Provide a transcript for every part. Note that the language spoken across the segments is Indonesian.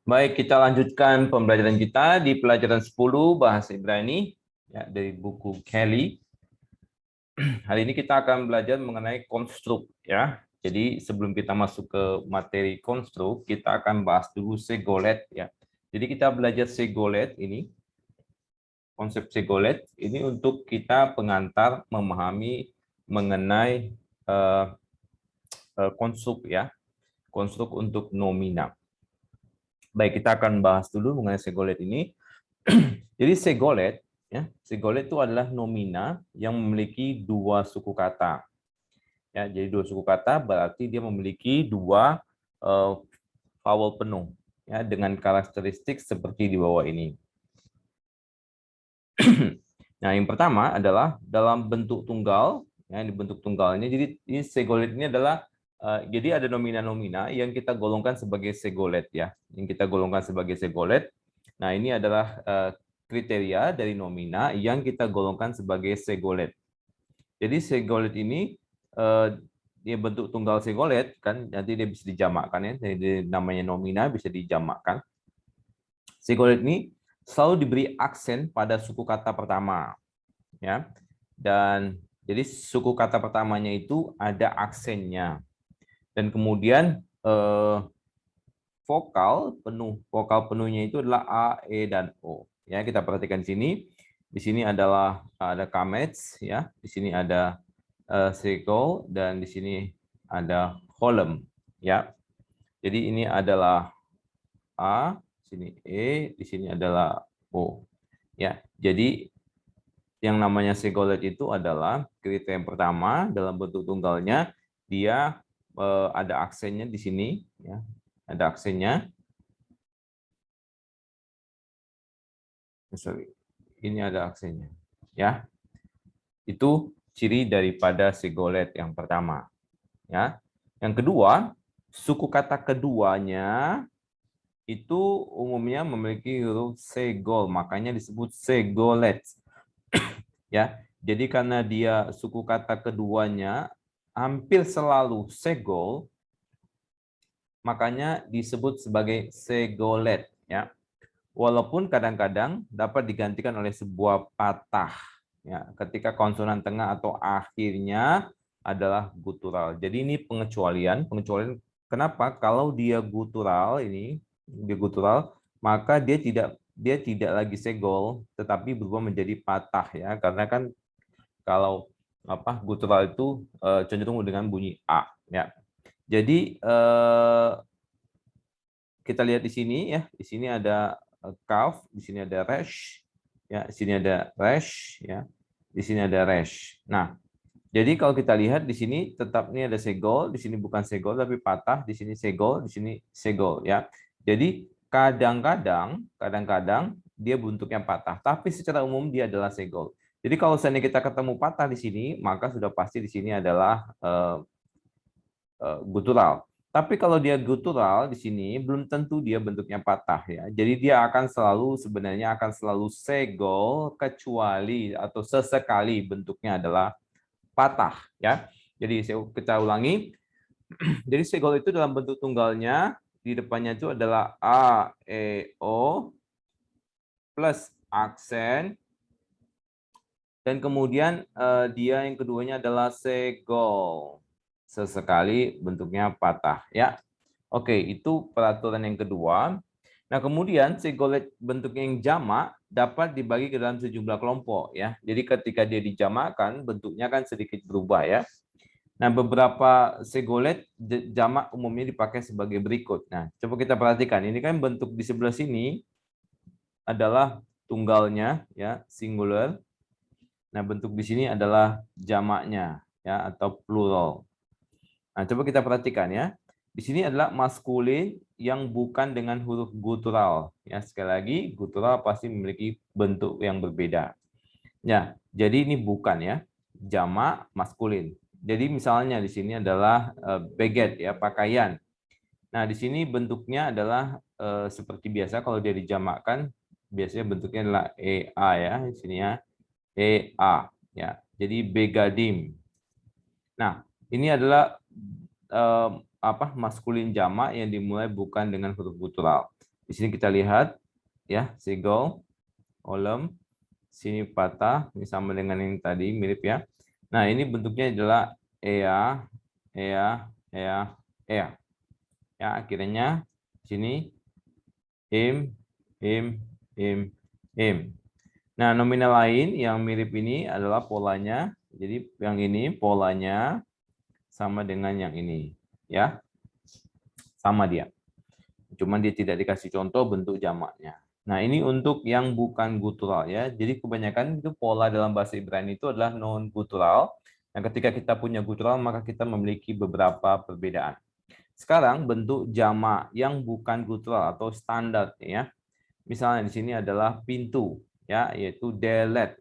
Baik, kita lanjutkan pembelajaran kita di pelajaran 10 Bahasa Ibrani ya, dari buku Kelly. Hari ini kita akan belajar mengenai konstruk ya. Jadi sebelum kita masuk ke materi konstruk, kita akan bahas dulu segolet ya. Jadi kita belajar segolet ini, konsep segolet ini untuk kita pengantar memahami mengenai eh, konstruk ya, konstruk untuk nomina. Baik, kita akan bahas dulu mengenai segolet ini. Jadi segolet, ya, segolet itu adalah nomina yang memiliki dua suku kata. Ya, jadi dua suku kata berarti dia memiliki dua vowel penuh, ya, dengan karakteristik seperti di bawah ini. Nah, yang pertama adalah dalam bentuk tunggal, ya, di bentuk tunggalnya. Jadi ini segolet ini adalah jadi ada nomina-nomina yang kita golongkan sebagai segolet ya, yang kita golongkan sebagai segolet. Nah, ini adalah kriteria dari nomina yang kita golongkan sebagai segolet. Jadi segolet ini dia bentuk tunggal segolet kan, nanti dia bisa dijamakkan ya. Jadi namanya nomina bisa dijamakkan. Segolet ini selalu diberi aksen pada suku kata pertama ya. Dan jadi suku kata pertamanya itu ada aksennya. Dan kemudian vokal penuhnya itu adalah A, E, dan O. Ya, kita perhatikan di sini. Di sini adalah ada kamets, ya. Di sini ada segol, dan di sini ada holem, ya. Jadi ini adalah A, di sini E, di sini adalah O. Ya, jadi yang namanya segolet itu adalah kriteria yang pertama dalam bentuk tunggalnya, dia ada aksennya di sini, ya. Ada aksennya. Sorry, ini ada aksennya, ya. Itu ciri daripada segolet yang pertama, ya. Yang kedua, suku kata keduanya itu umumnya memiliki huruf segol, makanya disebut segolet, ya. Jadi karena dia suku kata keduanya hampir selalu segol, makanya disebut sebagai segolet, ya. Walaupun kadang-kadang dapat digantikan oleh sebuah patah, ya, ketika konsonan tengah atau akhirnya adalah gutural. Jadi ini pengecualian kenapa? Kalau dia gutural ini, dia gutural, maka dia tidak lagi segol, tetapi berubah menjadi patah ya, karena kan kalau gutural itu cenderung dengan bunyi A ya. Jadi kita lihat di sini ya, di sini ada calf, di sini ada rash, ya, di sini ada rash, ya, di sini ada rash. Nah, jadi kalau kita lihat di sini tetap ini ada segol, di sini bukan segol tapi patah, di sini segol, di sini segol, ya. Jadi kadang-kadang dia bentuknya patah, tapi secara umum dia adalah segol. Jadi kalau seandainya kita ketemu patah di sini, maka sudah pasti di sini adalah gutural. Tapi kalau dia gutural di sini belum tentu dia bentuknya patah ya. Jadi dia akan sebenarnya akan selalu segol kecuali atau sesekali bentuknya adalah patah ya. Jadi kita ulangi. Jadi segol itu dalam bentuk tunggalnya di depannya itu adalah A, E, O plus aksen, dan kemudian dia yang keduanya adalah segol. Sesekali bentuknya patah ya. Oke, itu peraturan yang kedua. Nah, kemudian segolet bentuknya yang jamak dapat dibagi ke dalam sejumlah kelompok ya. Jadi ketika dia dijamakkan bentuknya kan sedikit berubah ya. Nah, beberapa segolet jamak umumnya dipakai sebagai berikut. Nah, coba kita perhatikan. Ini kan bentuk di sebelah sini adalah tunggalnya ya, singular. Nah, bentuk di sini adalah jamaknya ya, atau plural. Nah, coba kita perhatikan ya. Di sini adalah maskulin yang bukan dengan huruf gutural. Ya, sekali lagi, gutural pasti memiliki bentuk yang berbeda. Ya, jadi ini bukan ya, jamak maskulin. Jadi misalnya di sini adalah beget ya, pakaian. Nah, di sini bentuknya adalah seperti biasa kalau dia dijamakkan, biasanya bentuknya adalah EA ya, di sini ya, EA ya. Jadi begadim. Nah, ini adalah maskulin jamak yang dimulai bukan dengan huruf gutural. Di sini kita lihat ya, segel, olem, sini patah, ini sama dengan yang tadi, mirip ya. Nah, ini bentuknya adalah ea, ea, ea, ea. Ya, akhirnya sini im, im, im, im. Nah, nominal lain yang mirip ini adalah polanya. Jadi yang ini polanya sama dengan yang ini, ya. Sama dia. Cuman dia tidak dikasih contoh bentuk jamaknya. Nah, ini untuk yang bukan gutural ya. Jadi kebanyakan itu pola dalam bahasa Ibrani itu adalah non gutural. Nah, ketika kita punya gutural maka kita memiliki beberapa perbedaan. Sekarang bentuk jamak yang bukan gutural atau standar ya. Misalnya di sini adalah pintu ya, yaitu delet.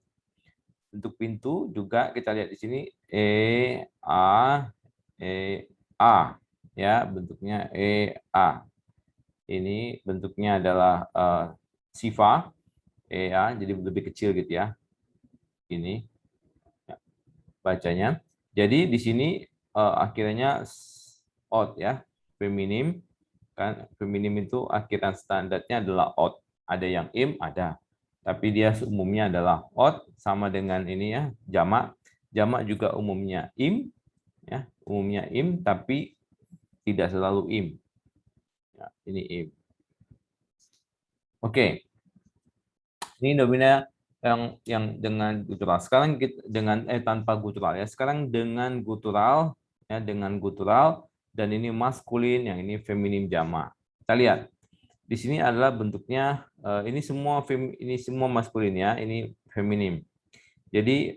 Untuk pintu juga kita lihat di sini a e a ya, bentuknya a. Ini bentuknya adalah sifa ya, jadi lebih kecil gitu ya. Ini ya, bacanya. Jadi di sini akhirnya odd ya, feminim kan, feminim itu akhiran standarnya adalah odd. Ada yang im, ada. Tapi dia umumnya adalah odd, sama dengan ini ya, jamak. Jamak juga umumnya im ya, umumnya im tapi tidak selalu im. Ya, ini im. Oke. Ini domina yang dengan gutural. Sekarang kita dengan tanpa gutural ya. Sekarang dengan gutural ya, dengan gutural, dan ini maskulin, yang ini feminim jamak. Kita lihat. Di sini adalah bentuknya ini semua maskulin ya, ini feminim. Jadi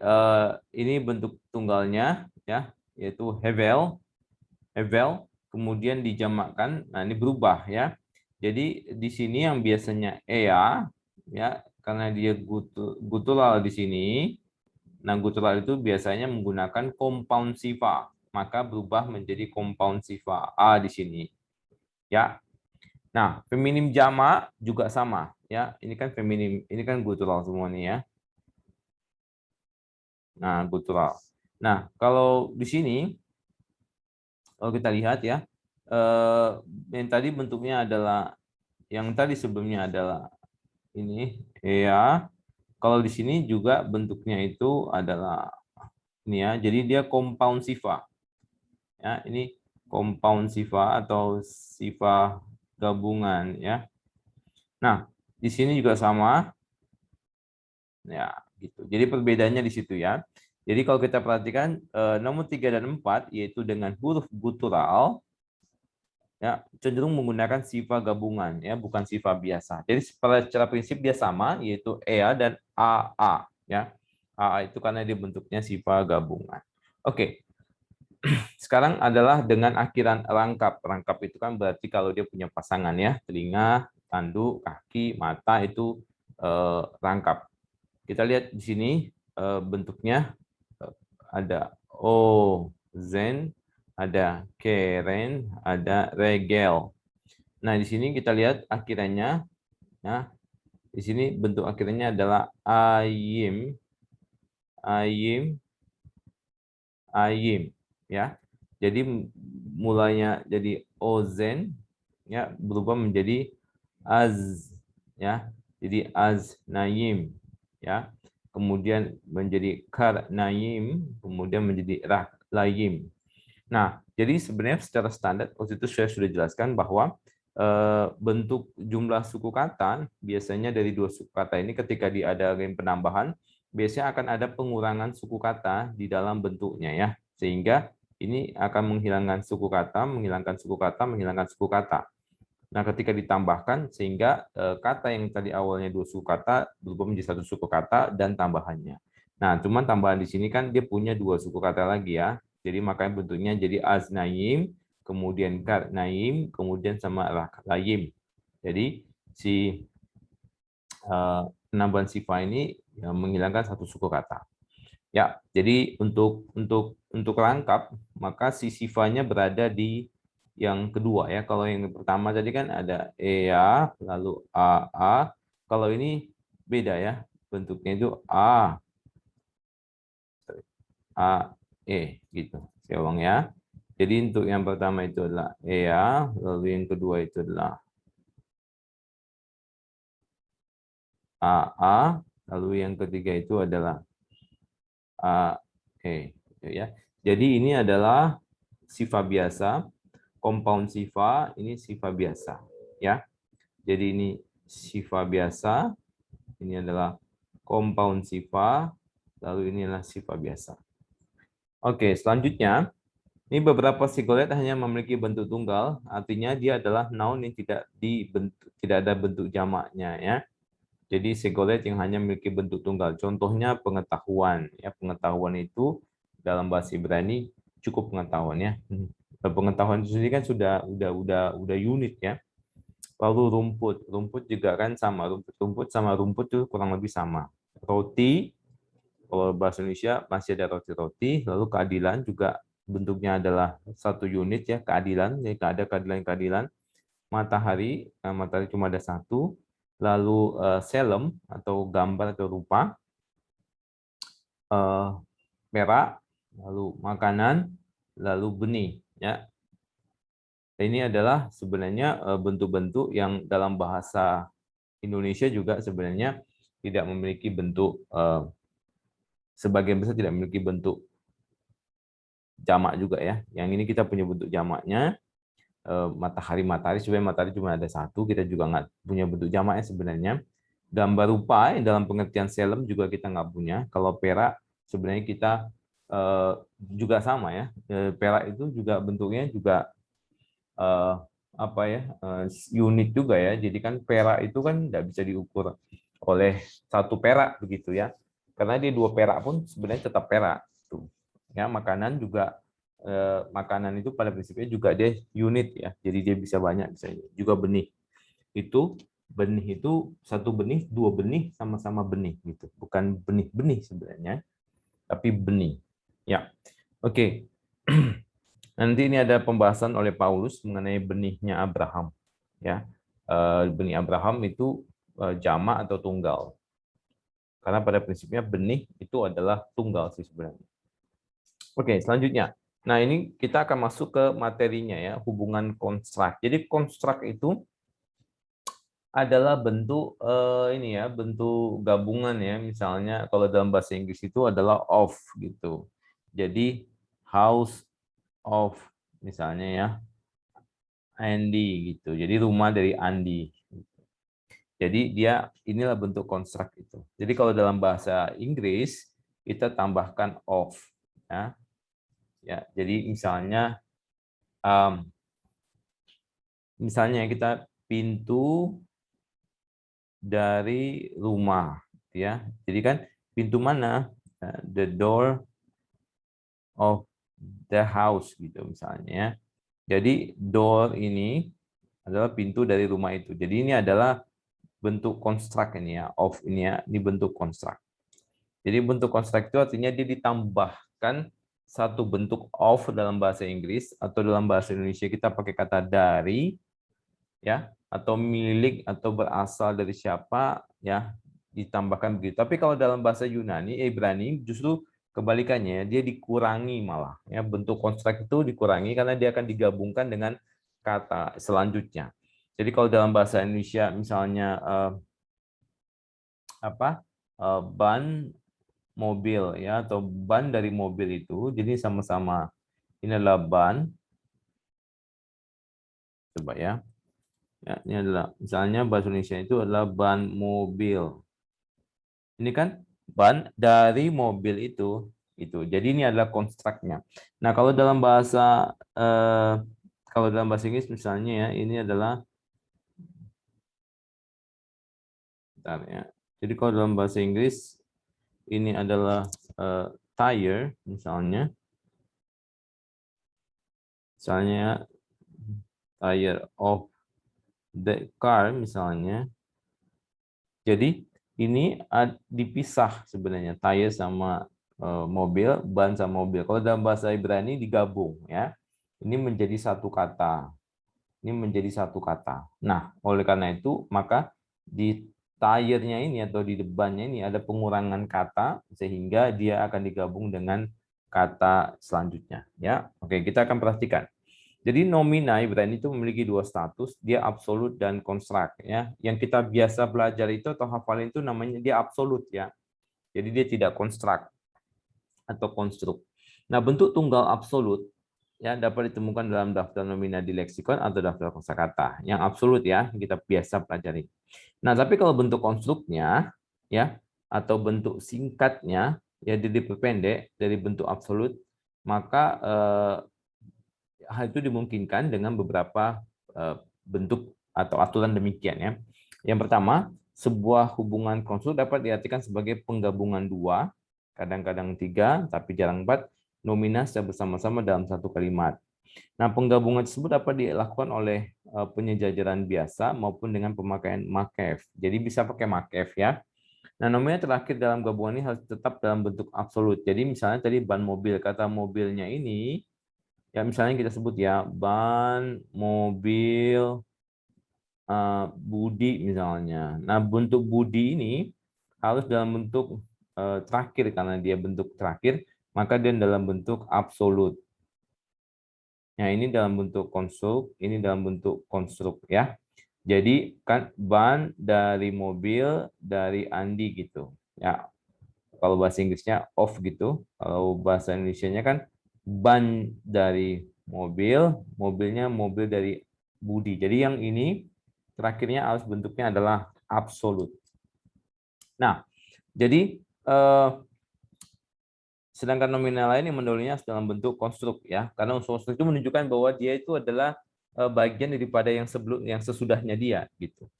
ini bentuk tunggalnya ya, yaitu hevel, hevel, kemudian dijamakkan. Nah, ini berubah ya. Jadi di sini yang biasanya ea ya, karena dia gutural di sini. Nah, gutural itu biasanya menggunakan compound sifa, maka berubah menjadi compound sifa a di sini. Ya. Nah, feminim jamak juga sama ya. Ini kan feminim, ini kan gutural semua nih ya. Nah, gutural. Nah, kalau di sini kalau kita lihat ya, yang tadi bentuknya adalah, yang tadi sebelumnya adalah ini ya. Kalau di sini juga bentuknya itu adalah ini ya. Jadi dia compound sifa. Ya, ini compound sifa atau sifa gabungan ya. Nah, di sini juga sama. Ya, gitu. Jadi perbedaannya di situ ya. Jadi kalau kita perhatikan nomor 3 dan 4 yaitu dengan huruf gutural ya, cenderung menggunakan sifa gabungan ya, bukan sifa biasa. Jadi secara prinsip dia sama, yaitu ea dan aa ya. Aa itu karena dia bentuknya sifa gabungan. Oke. Sekarang adalah dengan akhiran rangkap. Rangkap itu kan berarti kalau dia punya pasangan ya, telinga, tanduk, kaki, mata itu rangkap. Kita lihat di sini bentuknya ada o, zen, ada keren, ada regel. Nah, di sini kita lihat akhirannya. Nah, di sini bentuk akhirnya adalah ayim, ayim, ayim, ya. Jadi mulanya jadi ozen, ya, berubah menjadi az, ya. Jadi az nayim, ya. Kemudian menjadi kar nayim, kemudian menjadi rak layim. Nah, jadi sebenarnya secara standar waktu itu saya sudah jelaskan bahwa bentuk jumlah suku kata biasanya dari dua suku kata ini ketika diadakan penambahan biasanya akan ada pengurangan suku kata di dalam bentuknya ya, sehingga ini akan menghilangkan suku kata, menghilangkan suku kata, menghilangkan suku kata. Nah, ketika ditambahkan sehingga kata yang tadi awalnya dua suku kata berubah menjadi satu suku kata dan tambahannya. Nah, cuman tambahan di sini kan dia punya dua suku kata lagi ya. Jadi makanya bentuknya jadi aznaim, kemudian karnaim, kemudian sama layim. Jadi si penambahan sifa ini menghilangkan satu suku kata. Ya, jadi untuk rangkap maka si sifanya berada di yang kedua ya. Kalau yang pertama tadi kan ada ea, lalu a. Kalau ini beda ya. Bentuknya itu a, gitu. Saya ulang ya. Jadi untuk yang pertama itu adalah ea, lalu yang kedua itu adalah AA, lalu yang ketiga itu adalah AE, gitu ya. Jadi ini adalah sifat biasa, compound sifat, ini sifat biasa, ya. Jadi ini sifat biasa, ini adalah compound sifat, lalu ini adalah sifat biasa. Oke, selanjutnya ini beberapa singular hanya memiliki bentuk tunggal, artinya dia adalah noun yang tidak ada bentuk jamaknya, ya. Jadi singular yang hanya memiliki bentuk tunggal. Contohnya pengetahuan, ya. Pengetahuan itu dalam bahasa Ibrani cukup pengetahuan, ya. Pengetahuan itu sendiri kan udah unit, ya. Lalu rumput juga kan sama, rumput sama rumput itu kurang lebih sama. Roti, kalau bahasa Indonesia masih ada roti-roti, lalu keadilan juga bentuknya adalah satu unit, ya, keadilan, jadi ada keadilan. Matahari, matahari cuma ada satu, lalu selem atau gambar atau rupa, perak, lalu makanan, lalu benih, ya. Ini adalah sebenarnya bentuk-bentuk yang dalam bahasa Indonesia juga sebenarnya tidak memiliki bentuk, sebagian besar tidak memiliki bentuk jamak juga, ya. Yang ini kita punya bentuk jamaknya, matahari, sebenarnya matahari cuma ada satu, kita juga nggak punya bentuk jamaknya sebenarnya. Gambar rupa dalam pengertian selem juga kita nggak punya. Kalau perak sebenarnya kita juga sama, ya. Perak itu juga bentuknya juga apa ya, unit juga, ya. Jadi kan perak itu kan tidak bisa diukur oleh satu perak begitu, ya. Karena dia dua perak pun sebenarnya tetap perak. Tuh. Ya, makanan juga makanan itu pada prinsipnya juga dia unit, ya. Jadi dia bisa banyak, bisa juga benih. Benih itu satu benih, dua benih, sama-sama benih gitu. Bukan benih-benih sebenarnya, tapi benih. Ya. Oke. Nanti ini ada pembahasan oleh Paulus mengenai benihnya Abraham, ya. Benih Abraham itu jamak atau tunggal. Karena pada prinsipnya benih itu adalah tunggal sih sebenarnya. Oke, selanjutnya. Nah, ini kita akan masuk ke materinya, ya, hubungan konstrak. Jadi konstrak itu adalah bentuk ini, ya, bentuk gabungan, ya. Misalnya kalau dalam bahasa Inggris itu adalah of gitu. Jadi house of misalnya, ya, Andy gitu. Jadi rumah dari Andi. Jadi dia inilah bentuk konstrak itu. Jadi kalau dalam bahasa Inggris kita tambahkan of, ya. Ya, jadi misalnya kita pintu dari rumah, ya. Jadi kan pintu mana? The door of the house gitu misalnya. Jadi door ini adalah pintu dari rumah itu. Jadi ini adalah bentuk konstrak ini, ya, of ini, ya, ini bentuk konstrak. Jadi bentuk konstrak itu artinya dia ditambahkan satu bentuk of dalam bahasa Inggris, atau dalam bahasa Indonesia kita pakai kata dari, ya, atau milik atau berasal dari siapa, ya, ditambahkan begitu. Tapi kalau dalam bahasa Yunani, Ibrani justru kebalikannya, dia dikurangi malah, ya, bentuk konstrak itu dikurangi karena dia akan digabungkan dengan kata selanjutnya. Jadi kalau dalam bahasa Indonesia misalnya ban mobil, ya, atau ban dari mobil itu, jadi sama-sama ini adalah ban, coba, ya. Ya, ini adalah misalnya bahasa Indonesia itu adalah ban mobil. Ini kan ban dari mobil itu. Jadi ini adalah konstruknya. Nah, kalau dalam bahasa Inggris misalnya, ya, ini adalah bentar, ya. Jadi kalau dalam bahasa Inggris ini adalah tire misalnya. Misalnya tire of the car misalnya. Jadi ini dipisah sebenarnya, tire sama mobil, ban sama mobil. Kalau dalam bahasa Ibrani digabung, ya. Ini menjadi satu kata. Ini menjadi satu kata. Nah, oleh karena itu maka di tire-nya ini atau di depannya ini ada pengurangan kata sehingga dia akan digabung dengan kata selanjutnya, ya. Oke, kita akan perhatikan. Jadi nomina Ibrani itu memiliki dua status, dia absolut dan konstrak ya. Yang kita biasa belajar itu atau hafalin itu namanya dia absolut ya. Jadi dia tidak konstrak atau konstruk. Nah, bentuk tunggal absolut ya dapat ditemukan dalam daftar nomina di leksikon atau daftar kosakata. Yang absolut ya, kita biasa pelajari. Nah, tapi kalau bentuk konstruknya ya atau bentuk singkatnya ya diperpendek dari bentuk absolut, maka hal itu dimungkinkan dengan beberapa bentuk atau aturan demikian ya. Yang pertama, sebuah hubungan konstruk dapat diartikan sebagai penggabungan dua, kadang-kadang tiga, tapi jarang empat, nomina secara bersama-sama dalam satu kalimat. Nah, penggabungan tersebut dapat dilakukan oleh penyejajaran biasa maupun dengan pemakaian makef. Jadi bisa pakai makef ya. Nah, nomina terakhir dalam gabungan ini harus tetap dalam bentuk absolut. Jadi misalnya tadi ban mobil, kata mobilnya ini ya misalnya kita sebut ya ban mobil Budi misalnya. Nah, bentuk Budi ini harus dalam bentuk terakhir karena dia bentuk terakhir, maka dia dalam bentuk absolut. Nah, ini dalam bentuk konstruk, ini dalam bentuk konstruk ya. Jadi kan ban dari mobil dari Andi gitu. Ya, kalau bahasa Inggrisnya off gitu. Kalau bahasa Indonesianya kan ban dari mobil, mobilnya mobil dari Budi. Jadi yang ini terakhirnya harus bentuknya adalah absolut. Nah, jadi sedangkan nominal lain yang mendahulunya dalam bentuk konstruk ya. Karena unsur konstruk itu menunjukkan bahwa dia itu adalah bagian daripada yang sebelum yang sesudahnya dia gitu.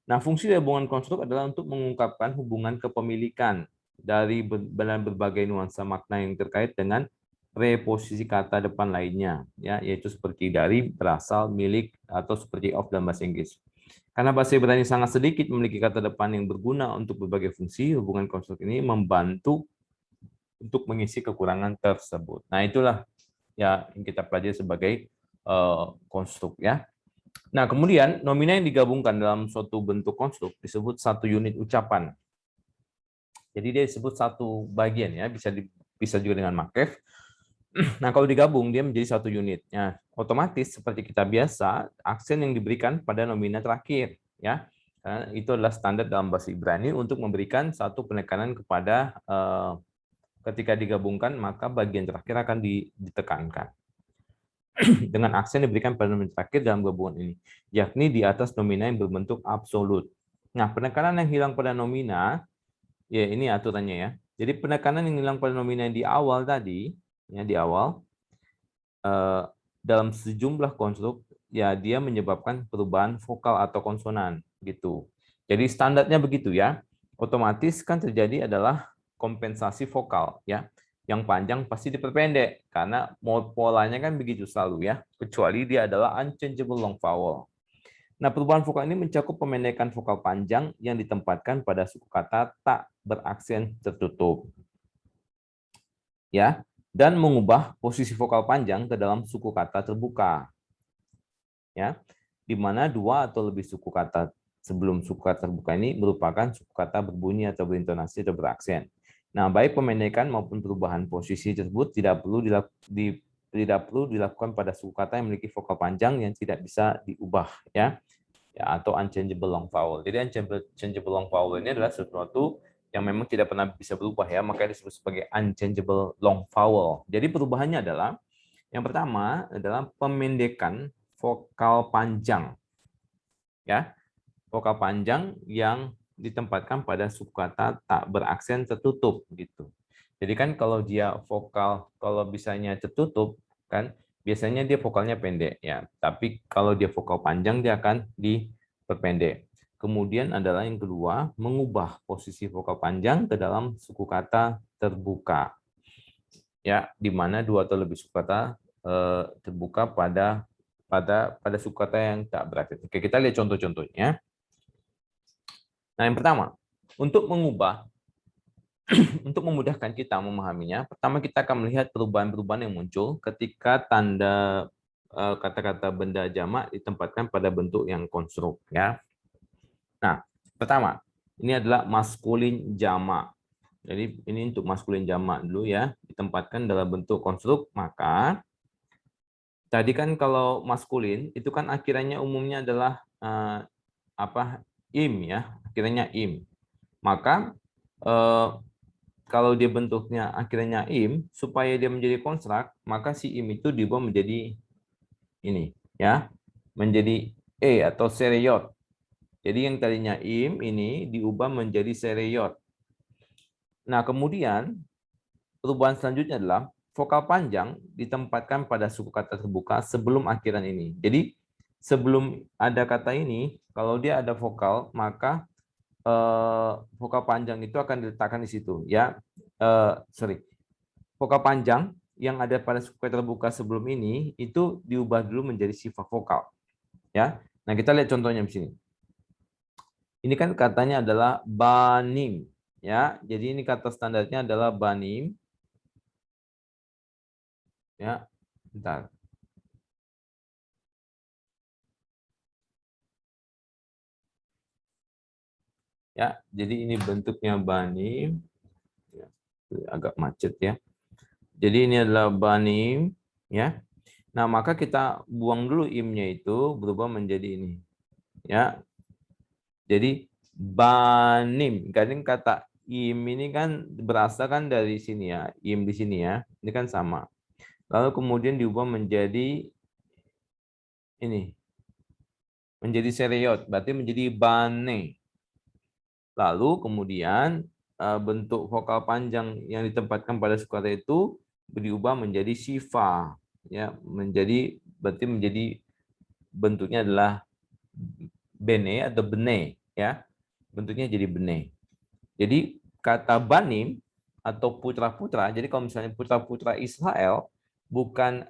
Nah, fungsi hubungan konstruk adalah untuk mengungkapkan hubungan kepemilikan dari berbagai nuansa makna yang terkait dengan preposisi kata depan lainnya, ya, yaitu seperti dari, berasal, milik, atau seperti of dalam bahasa Inggris. Karena bahasa Ibrani sangat sedikit memiliki kata depan yang berguna untuk berbagai fungsi, hubungan konstruk ini membantu untuk mengisi kekurangan tersebut. Nah, itulah ya yang kita pelajari sebagai konstruk ya. Nah, kemudian nomina yang digabungkan dalam suatu bentuk konstruk disebut satu unit ucapan. Jadi dia disebut satu bagian ya, bisa juga dengan makef. Nah, kalau digabung dia menjadi satu unit. Nah, otomatis seperti kita biasa, aksen yang diberikan pada nomina terakhir ya. Karena itu adalah standar dalam bahasa Ibrani untuk memberikan satu penekanan kepada ketika digabungkan maka bagian terakhir akan ditekankan. Dengan aksen diberikan pada nomina terakhir dalam gabungan ini, yakni di atas nomina yang berbentuk absolut. Nah, penekanan yang hilang pada nomina, ya ini aturannya ya. Jadi penekanan yang hilang pada nomina yang di awal tadi, ya di awal, dalam sejumlah konstruk, ya dia menyebabkan perubahan vokal atau konsonan gitu. Jadi standarnya begitu ya. Otomatis kan terjadi adalah kompensasi vokal ya. Yang panjang pasti diperpendek karena polanya kan begitu selalu ya, kecuali dia adalah unchangeable long vowel. Nah, perubahan vokal ini mencakup pemendekan vokal panjang yang ditempatkan pada suku kata tak beraksen tertutup. Ya, dan mengubah posisi vokal panjang ke dalam suku kata terbuka. Ya, di mana dua atau lebih suku kata sebelum suku kata terbuka ini merupakan suku kata berbunyi atau berintonasi atau beraksen. Nah, baik pemendekan maupun perubahan posisi tersebut tidak perlu dilakukan pada suku kata yang memiliki vokal panjang yang tidak bisa diubah ya atau unchangeable long vowel. Jadi unchangeable long vowel ini adalah sesuatu yang memang tidak pernah bisa berubah ya, makanya disebut sebagai unchangeable long vowel. Jadi perubahannya adalah yang pertama adalah pemendekan vokal panjang ya. Vokal panjang yang ditempatkan pada suku kata tak beraksen tertutup gitu. Jadi kan kalau dia vokal kalau bisanya tertutup kan biasanya dia vokalnya pendek ya. Tapi kalau dia vokal panjang dia akan diperpendek. Kemudian adalah yang kedua mengubah posisi vokal panjang ke dalam suku kata terbuka. Ya, di mana dua atau lebih suku kata terbuka pada suku kata yang tak beraksen. Oke, kita lihat contoh-contohnya. Nah, yang pertama, untuk mengubah, untuk memudahkan kita memahaminya, pertama kita akan melihat perubahan-perubahan yang muncul ketika tanda kata-kata benda jamak ditempatkan pada bentuk yang konstruk. Ya. Nah, pertama, ini adalah maskulin jamak. Jadi ini untuk maskulin jamak dulu ya, ditempatkan dalam bentuk konstruk, maka Tadi kan kalau maskulin itu kan akhirannya umumnya adalah im ya, akhirannya im. Maka kalau dia bentuknya akhirnya im, supaya dia menjadi konstrak, maka si im itu diubah menjadi ini ya, menjadi atau sereyot. Jadi yang tadinya im ini diubah menjadi sereyot. Nah, kemudian perubahan selanjutnya adalah vokal panjang ditempatkan pada suku kata terbuka sebelum akhiran ini. Jadi sebelum ada kata ini, kalau dia ada vokal, maka vokal panjang itu akan diletakkan di situ ya. Vokal panjang yang ada pada suku kata terbuka sebelum ini itu diubah dulu menjadi sifat vokal ya. Nah, kita lihat contohnya di sini. Ini kan katanya adalah banim ya. Jadi ini kata standarnya adalah banim ya. Bentar. Ya, jadi ini bentuknya banim. Ya, agak macet ya. Jadi ini adalah banim ya. Nah, maka kita buang dulu imnya itu berubah menjadi ini. Ya. Jadi banim. Kadang kata im ini kan berasal kan dari sini ya. Im di sini ya. Ini kan sama. Lalu kemudian diubah menjadi ini. Menjadi seriot, berarti menjadi bane. Lalu kemudian bentuk vokal panjang yang ditempatkan pada sukata itu diubah menjadi sifa, ya, berarti menjadi bentuknya adalah bene atau bene, ya, bentuknya jadi bene. Jadi kata banim atau putra-putra, jadi kalau misalnya putra-putra Israel bukan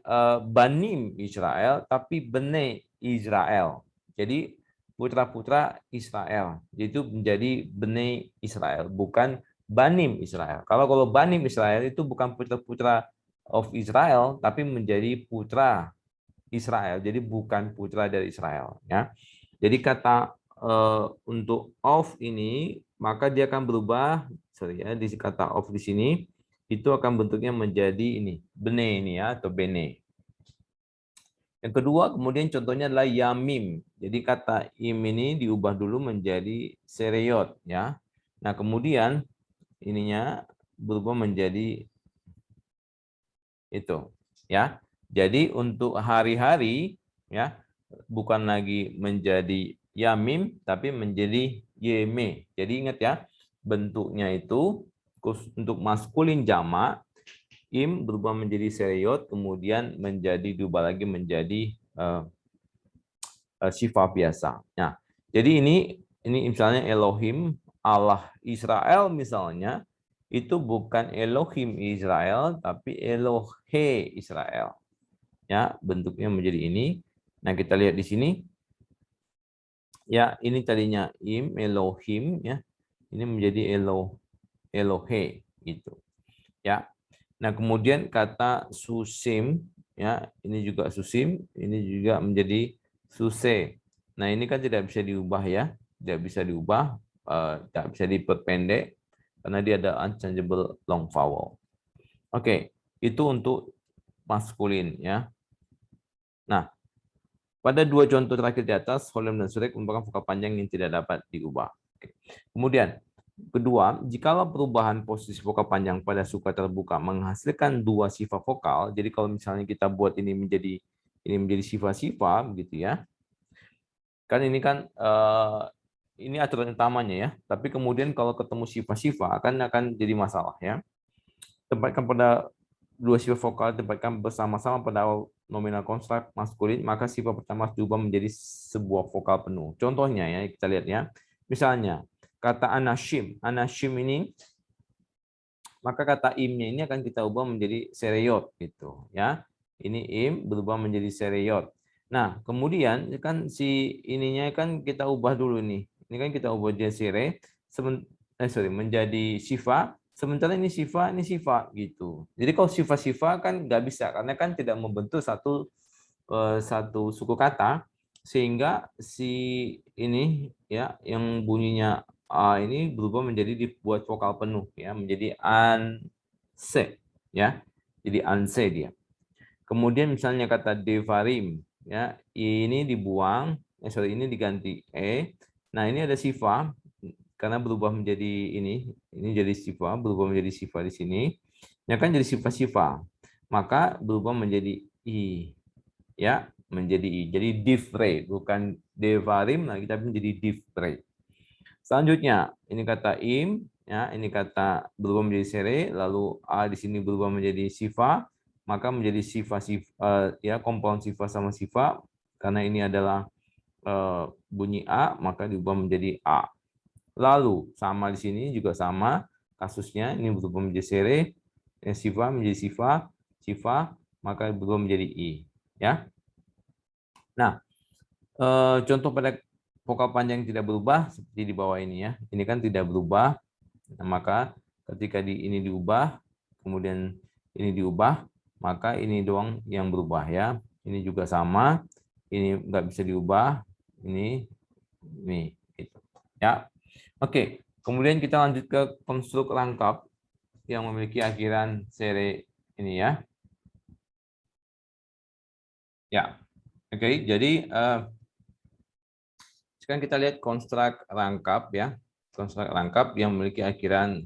banim Israel, tapi bene Israel. Jadi putra-putra Israel, itu menjadi bene Israel, bukan banim Israel. Kalau banim Israel itu bukan putra-putra of Israel, tapi menjadi putra Israel. Jadi bukan putra dari Israel. Ya. Jadi kata untuk of ini, maka dia akan berubah, sorry ya, di kata of di sini, itu akan bentuknya menjadi ini, bene ini ya, atau bene. Yang kedua, kemudian contohnya adalah yamim. Jadi kata im ini diubah dulu menjadi sereyot ya. Nah, kemudian ininya berubah menjadi itu ya. Jadi untuk hari-hari ya bukan lagi menjadi yamim tapi menjadi yeme. Jadi ingat ya, bentuknya itu untuk maskulin jamak im berubah menjadi sereyot, kemudian menjadi diubah lagi menjadi sifat biasa. Nah, jadi ini misalnya Elohim, Allah Israel misalnya, itu bukan Elohim Israel, tapi Elohe Israel. Ya, bentuknya menjadi ini. Nah, kita lihat di sini. Ya, ini tadinya im, Elohim, ya. Ini menjadi Elohe, gitu. Ya. Nah, kemudian kata susim, ya, ini juga susim, ini juga menjadi suse. Nah, ini kan tidak bisa diubah ya, tidak bisa diubah, tidak bisa diperpendek karena dia ada unchangeable long vowel. Oke, itu untuk maskulin ya. Nah, pada dua contoh terakhir di atas, holem dan surek merupakan vokal panjang yang tidak dapat diubah. Oke. Kemudian, kedua, jikalau perubahan posisi vokal panjang pada suka terbuka menghasilkan dua sifat vokal, jadi kalau misalnya kita buat ini menjadi sifat-sifat begitu ya. Kan ini aturan utamanya ya. Tapi kemudian kalau ketemu sifat-sifat akan jadi masalah ya. Tempatkan pada dua sifat vokal tempatkan bersama-sama pada nominal konstrak maskulin, maka sifat pertama diubah menjadi sebuah vokal penuh. Contohnya ya, kita lihat ya. Misalnya, kata anashim. Anashim ini, maka kata imnya ini akan kita ubah menjadi sereyot gitu ya. Ini im berubah menjadi sereyot. Nah, kemudian kan si ininya kan kita ubah dulu nih. Ini kan kita ubah jadi sire, menjadi sifa. Sementara ini sifat gitu. Jadi kalau sifat-sifat kan nggak bisa karena kan tidak membentuk satu suku kata sehingga si ini ya yang bunyinya a ini berubah menjadi dibuat vokal penuh ya menjadi anse ya. Jadi anse dia. Kemudian misalnya kata devarim, ya ini dibuang, ini diganti Nah ini ada sifa karena berubah menjadi ini jadi sifa, berubah menjadi sifa di sini, ya kan jadi sifa-sifa, maka berubah menjadi i, ya menjadi i, jadi divre, bukan devarim lagi tapi menjadi divre. Selanjutnya ini kata im, ya ini kata berubah menjadi sere, lalu a di sini berubah menjadi sifa, maka menjadi sifa ya kompon sifa sama sifa, karena ini adalah bunyi a maka diubah menjadi a. Lalu sama di sini juga sama kasusnya, ini berubah menjadi sere, sifa menjadi sifa, maka berubah menjadi i, ya. Nah, contoh pada vokal panjang yang tidak berubah seperti di bawah ini ya. Ini kan tidak berubah. Nah, maka ketika ini diubah, kemudian ini diubah, maka ini doang yang berubah ya. Ini juga sama. Ini nggak bisa diubah. Ini gitu. Ya. Oke. Kemudian kita lanjut ke konstruk rangkap yang memiliki akhiran sere ini ya. Ya. Oke. Jadi sekarang kita lihat konstruk rangkap ya. Konstruk rangkap yang memiliki akhiran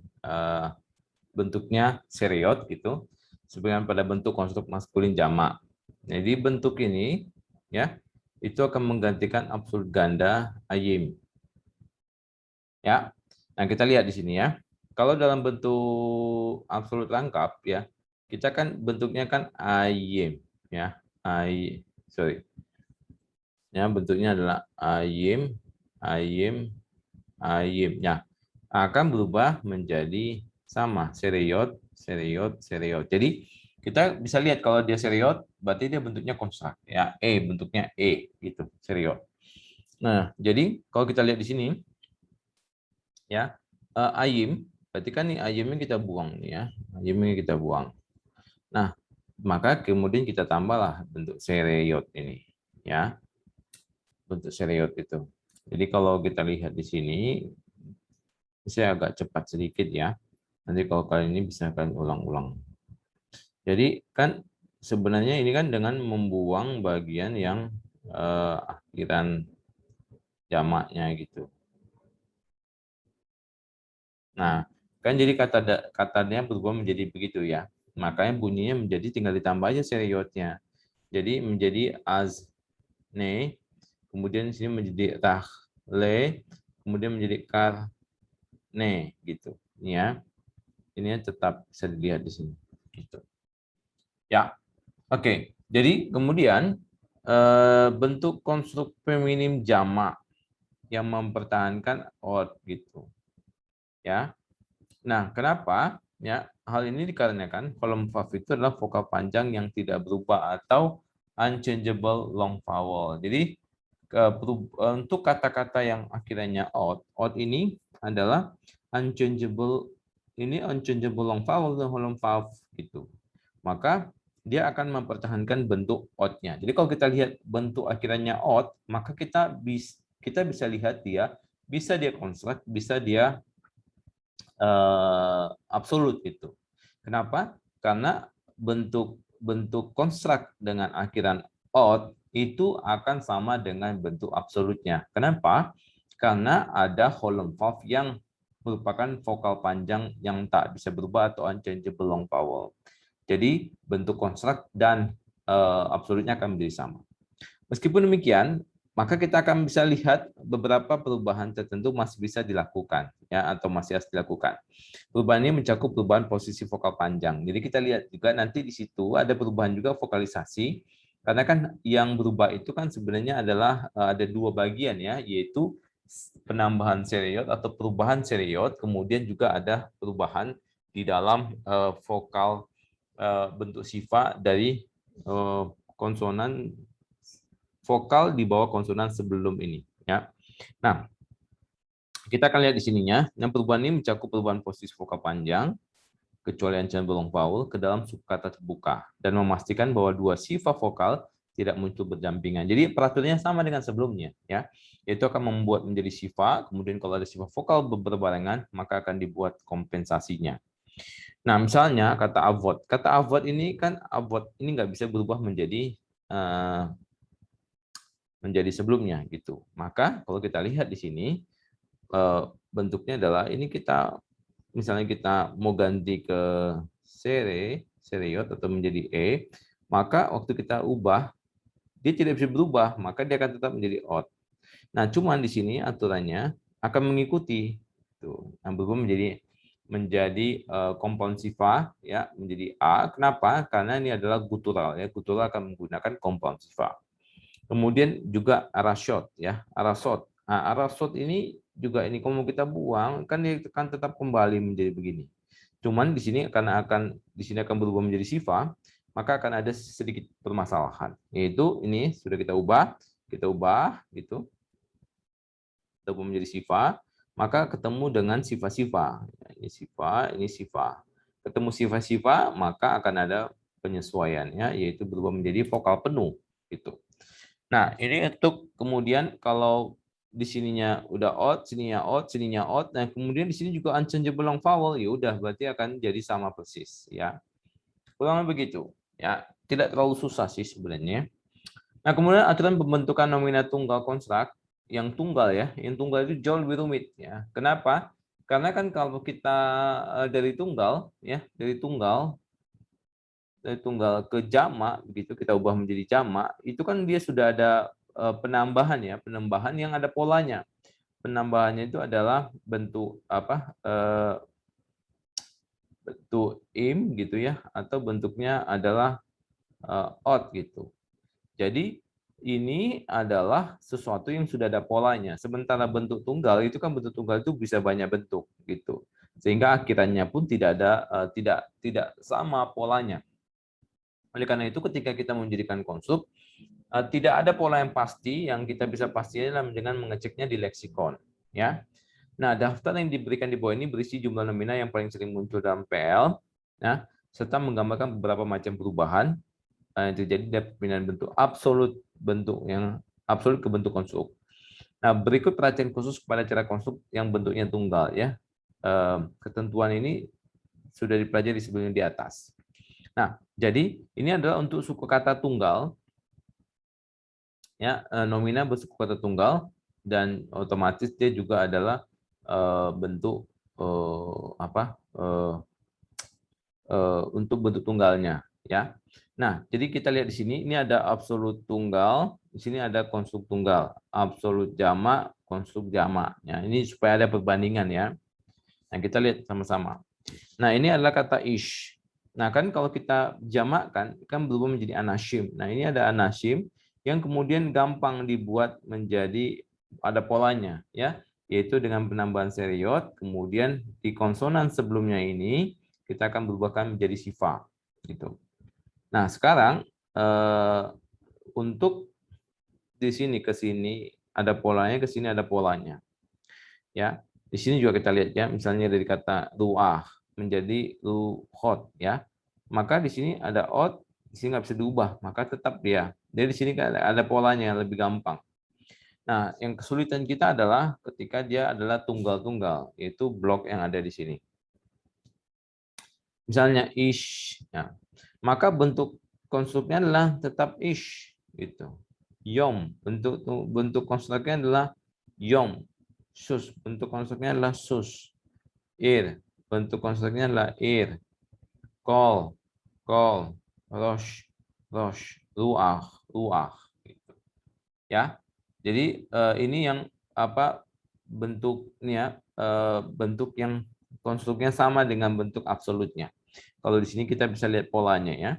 bentuknya seriot gitu, sebagian pada bentuk konstruk maskulin jamak. Jadi bentuk ini ya itu akan menggantikan absolut ganda ayim. Ya. Nah, kita lihat di sini ya. Kalau dalam bentuk absolut rangkap ya, kita kan bentuknya kan ayim ya. Ya, bentuknya adalah ayim, ayim, ayim. Ya, akan berubah menjadi sama seriot, seriot, seriot. Jadi kita bisa lihat kalau dia seriot, berarti dia bentuknya konstrak ya, bentuknya gitu, seriot. Nah, jadi kalau kita lihat di sini ya, ayim, berarti kan nih ayimnya kita buang nih ya, ayimnya kita buang. Nah, maka kemudian kita tambahlah bentuk seriot ini ya, bentuk seriot itu. Jadi kalau kita lihat di sini, saya agak cepat sedikit ya. Nanti kalau kali ini bisa kalian ulang-ulang. Jadi kan sebenarnya ini kan dengan membuang bagian yang akhiran jamaknya gitu. Nah, kan jadi katanya berubah menjadi begitu ya. Makanya bunyinya menjadi tinggal ditambah aja seriotnya. Jadi menjadi azne, kemudian di sini menjadi rahle, kemudian menjadi karne gitu. Ini ya. Ini tetap bisa dilihat di sini. Gitu. Ya. Oke. Jadi kemudian bentuk konstruk feminim jamak yang mempertahankan odd gitu. Ya. Nah, kenapa? Ya, hal ini dikarenakan kolom vav itu adalah vokal panjang yang tidak berubah atau unchangeable long vowel. Jadi untuk kata-kata yang akhirnya odd ini adalah unchangeable long vowel dan long vav gitu. Maka dia akan mempertahankan bentuk odd-nya. Jadi kalau kita lihat bentuk akhirnya odd, maka kita bisa lihat dia konstruk, bisa dia absolut itu. Kenapa? Karena bentuk konstruk dengan akhiran odd itu akan sama dengan bentuk absolutnya. Kenapa? Karena ada hollow valve yang merupakan vokal panjang yang tak bisa berubah atau unchangeable long vowel. Jadi bentuk konstruk dan absolutnya akan menjadi sama. Meskipun demikian, maka kita akan bisa lihat beberapa perubahan tertentu masih bisa dilakukan ya, atau masih harus dilakukan. Perubahan ini mencakup perubahan posisi vokal panjang. Jadi kita lihat juga nanti di situ ada perubahan juga vokalisasi, karena kan yang berubah itu kan sebenarnya adalah ada dua bagian ya, yaitu penambahan seriot atau perubahan seriot, kemudian juga ada perubahan di dalam vokal bentuk sifat dari konsonan vokal di bawah konsonan sebelum ini ya. Nah, kita akan lihat di sininya. Yang perubahan ini mencakup perubahan posisi vokal panjang, kecuali unchangeable long vowel ke dalam subkata terbuka dan memastikan bahwa dua sifat vokal tidak muncul berdampingan. Jadi peraturannya sama dengan sebelumnya ya. Yaitu akan membuat menjadi sifat, kemudian kalau ada sifat vokal berbarengan maka akan dibuat kompensasinya. Nah, misalnya kata avot. Kata avot ini kan avot ini nggak bisa berubah menjadi sebelumnya gitu. Maka kalau kita lihat di sini bentuknya adalah ini kita misalnya kita mau ganti ke seriot atau menjadi maka waktu kita ubah dia tidak bisa berubah, maka dia akan tetap menjadi odd. Nah, cuman di sini aturannya akan mengikuti tuh, yang berubah menjadi compound sifa ya, menjadi a. Kenapa? Karena ini adalah gutural ya. Gutural akan menggunakan compound sifa. Kemudian juga arasot ya, arasot. Nah, arasot ini juga ini kalau kita buang kan dia akan tetap kembali menjadi begini. Cuman di sini karena di sini akan berubah menjadi sifa, maka akan ada sedikit permasalahan. Yaitu ini sudah kita ubah gitu. Kita ubah menjadi sifa, maka ketemu dengan sifa-sifa. Ini sifa. Ketemu sifa-sifa, maka akan ada penyesuaiannya yaitu berubah menjadi vokal penuh gitu. Nah, ini untuk kemudian kalau di sininya udah odd, sininya odd. Nah, kemudian di sini juga unchangeable long vowel, ya udah berarti akan jadi sama persis ya. Kurang begitu ya. Tidak terlalu susah sih sebenarnya. Nah, kemudian aturan pembentukan nomina tunggal konstrak yang tunggal ya, yang tunggal itu jauh lebih rumit ya. Kenapa? Karena kan kalau kita dari tunggal ya, dari tunggal ke jamak begitu kita ubah menjadi jamak itu kan dia sudah ada penambahan ya, penambahan yang ada polanya. Penambahannya itu adalah bentuk apa? Bentuk im gitu ya, atau bentuknya adalah odd gitu. Jadi ini adalah sesuatu yang sudah ada polanya. Sementara bentuk tunggal itu kan bentuk tunggal itu bisa banyak bentuk gitu. Sehingga akhirannya pun tidak ada tidak sama polanya. Oleh karena itu ketika kita menjadikan konstruk tidak ada pola yang pasti yang kita bisa pastikan dengan mengeceknya di leksikon ya. Nah, daftar yang diberikan di bawah ini berisi jumlah nomina yang paling sering muncul dalam PL ya, serta menggambarkan beberapa macam perubahan yang terjadi dari perpindahan bentuk yang absolut ke bentuk konstruk. Nah, berikut perhatian khusus kepada cara konstruk yang bentuknya tunggal ya. Ketentuan ini sudah dipelajari sebelumnya di atas. Nah, jadi ini adalah untuk suku kata tunggal ya, nomina bersuku kata tunggal dan otomatis dia juga adalah bentuk untuk bentuk tunggalnya ya. Nah, jadi kita lihat di sini ini ada absolut tunggal, di sini ada konstruk tunggal, absolut jamak, konstruk jamak. Ya, ini supaya ada perbandingan ya. Nah, kita lihat sama-sama. Nah, ini adalah kata ish. Nah, kan kalau kita jamakkan kan berubah menjadi anasim. Nah, ini ada anasim yang kemudian gampang dibuat menjadi ada polanya ya, yaitu dengan penambahan seriot, kemudian di konsonan sebelumnya ini kita akan berubahkan menjadi sifa gitu. Nah, sekarang untuk di sini ke sini ada polanya, ke sini ada polanya. Ya. Di sini juga kita lihat ya, misalnya dari kata ruah menjadi ruhot ya. Maka di sini ada ot, di sini nggak bisa diubah, maka tetap dia. Jadi di sini ada polanya yang lebih gampang. Nah, yang kesulitan kita adalah ketika dia adalah tunggal-tunggal, yaitu blok yang ada di sini. Misalnya ish, ya. Maka bentuk konstruknya adalah tetap ish, gitu. Yom, bentuk konstruknya adalah yom. Sus, bentuk konstruknya adalah sus. Ir, bentuk konstruknya adalah ir. Kol, rosh, ruah, gitu. Ya, jadi ini yang apa bentuknya, bentuk yang konstruknya sama dengan bentuk absolutnya. Kalau di sini kita bisa lihat polanya ya.